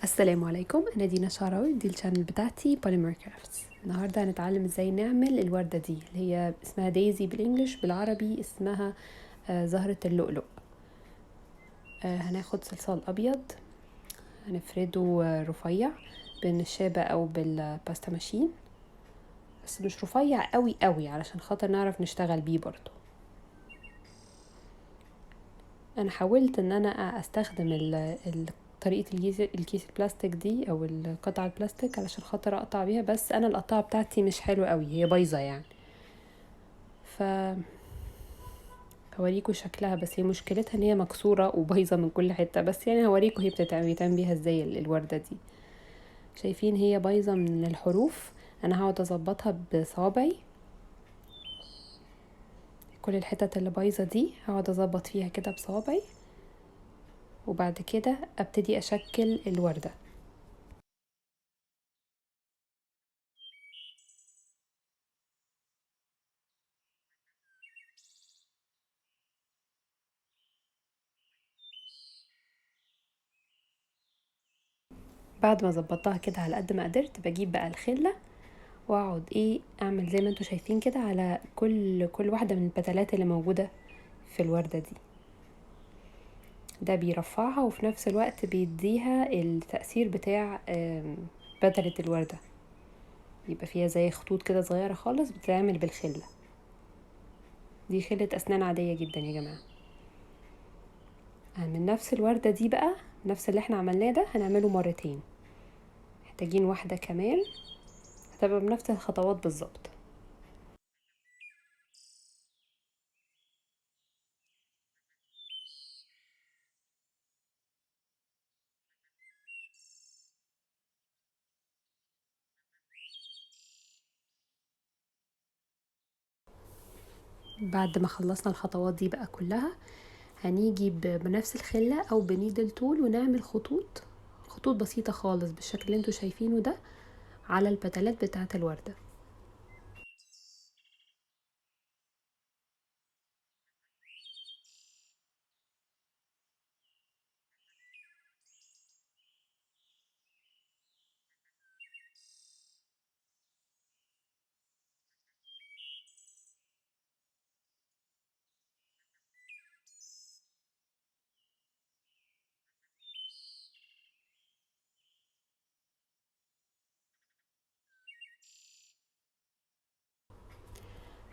السلام عليكم، انا دينا شعراوي. دي الشانل بتاعتي بوليمر كرافتس. النهارده هنتعلم ازاي نعمل الورده دي اللي هي اسمها دايزي بالانجلش، بالعربي اسمها زهره اللؤلؤ. هناخد صلصال ابيض، هنفرده رفيع بالنشابه او بالباستا ماشين، بس مش رفيع قوي قوي علشان خاطر نعرف نشتغل بيه برضو. انا حاولت ان انا استخدم طريقة الكيس البلاستيك دي او القطعة البلاستيك علشان خاطر اقطع بيها، بس انا القطعة بتاعتي مش حلوة قوي، هي بايظة يعني. ف هوريكوا شكلها، بس هي مشكلتها ان هي مكسورة وبايظة من كل حتة، بس يعني هوريكوا هي بيتعمل بيها ازاي الوردة دي. شايفين هي بايظة من الحروف، انا هقعد اظبطها بصوابعي. كل الحتت اللي بايظة دي هقعد اظبط فيها كده بصوابعي، وبعد كده ابتدي اشكل الوردة. بعد ما ظبطتها كده على قد ما قدرت، بجيب بقى الخلة واقعد اعمل زي ما انتوا شايفين كده على كل واحدة من البتلات اللي موجودة في الوردة دي. ده بيرفعها وفي نفس الوقت بيديها التأثير بتاع بتلة الوردة، يبقى فيها زي خطوط كده صغيرة خالص بتتعمل بالخلة. دي خلة أسنان عادية جدا يا جماعة. من نفس الوردة دي بقى، نفس اللي احنا عملناه ده هنعمله مرتين، محتاجين واحدة كمان هتبقى بنفس الخطوات بالظبط. بعد ما خلصنا الخطوات دي بقى كلها، هنيجي بنفس الخلة او بنيدل تول ونعمل خطوط بسيطة خالص بالشكل اللي انتوا شايفينه ده على البتلات بتاعة الوردة.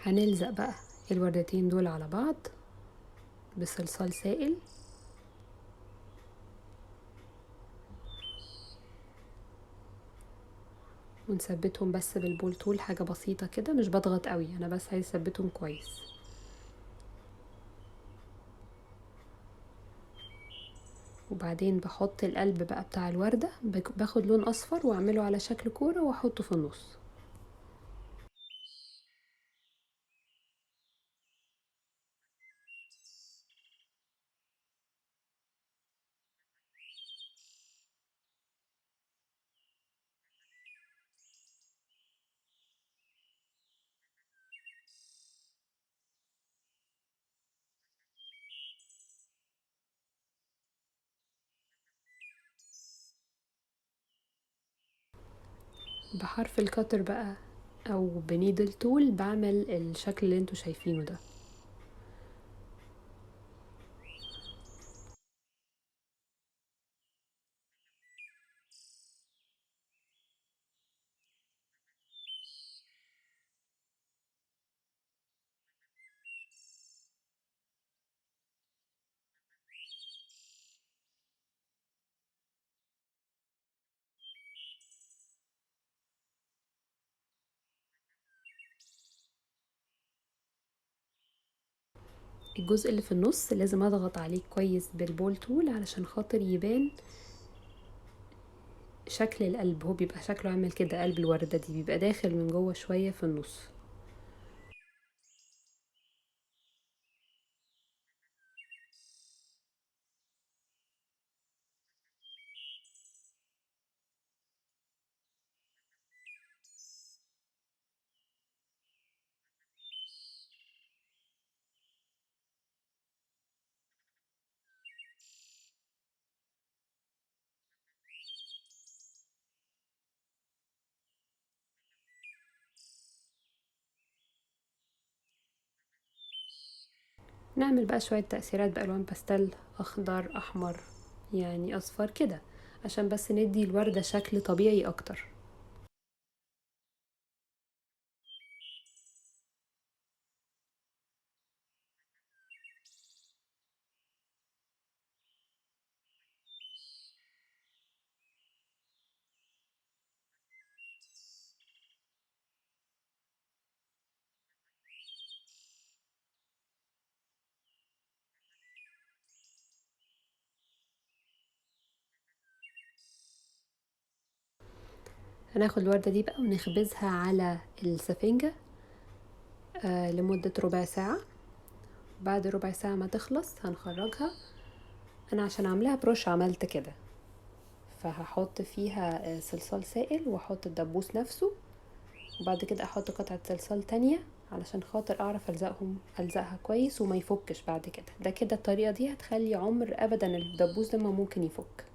هنلزق بقى الوردتين دول على بعض بصلصال سائل، ونثبتهم بس بالبول تول، حاجة بسيطة كده، مش بضغط قوي، انا بس عايز اثبتهم كويس. وبعدين بحط القلب بقى بتاع الوردة، باخد لون اصفر واعمله على شكل كورة واحطه في النص. بحرف الكتر بقى او بنيدل تول بعمل الشكل اللي انتوا شايفينه ده. الجزء اللي في النص لازم اضغط عليه كويس بالبول تول علشان خاطر يبان شكل القلب. هو بيبقى شكله عامل كده، قلب الوردة دي بيبقى داخل من جوه شوية في النص. نعمل بقى شوية تأثيرات بألوان باستيل، اخضر احمر يعني اصفر كده، عشان بس ندي الوردة شكل طبيعي اكتر. هناخد الوردة دي بقى ونخبزها على السفنجة لمدة ربع ساعة. بعد ربع ساعة ما تخلص هنخرجها. انا عشان عاملاها بروش عملت كده، فهحط فيها صلصال سائل واحط الدبوس نفسه، وبعد كده احط قطعة صلصال تانية علشان خاطر اعرف الزقها كويس وما يفكش بعد كده. ده كده الطريقة دي هتخلي عمر ابدا الدبوس ده ما ممكن يفك.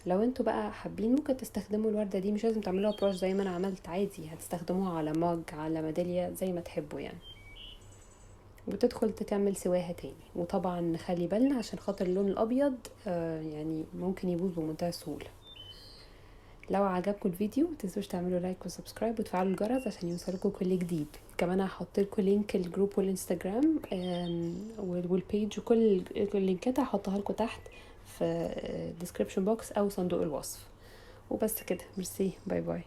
لو انتوا بقى حابين ممكن تستخدموا الوردة دي، مش لازم تعملوها بروش زي ما انا عملت، عادي هتستخدموها على ماج على ميدالية زي ما تحبوا يعني، وتدخل تكمل سواها تاني. وطبعا نخلي بالنا عشان خاطر اللون الابيض يعني ممكن يبوظ بمنتهى السهولة. لو عجبكم الفيديو متنسوش تعملوا لايك وسبسكرايب وتفعلوا الجرس عشان يوصلكم كل جديد. كمان هحط لكم لينك الجروب والانستجرام والبيج، وكل اللينكات هحطها لكم تحت في الديسكريبشن بوكس او صندوق الوصف. وبس كده، ميرسي، باي باي.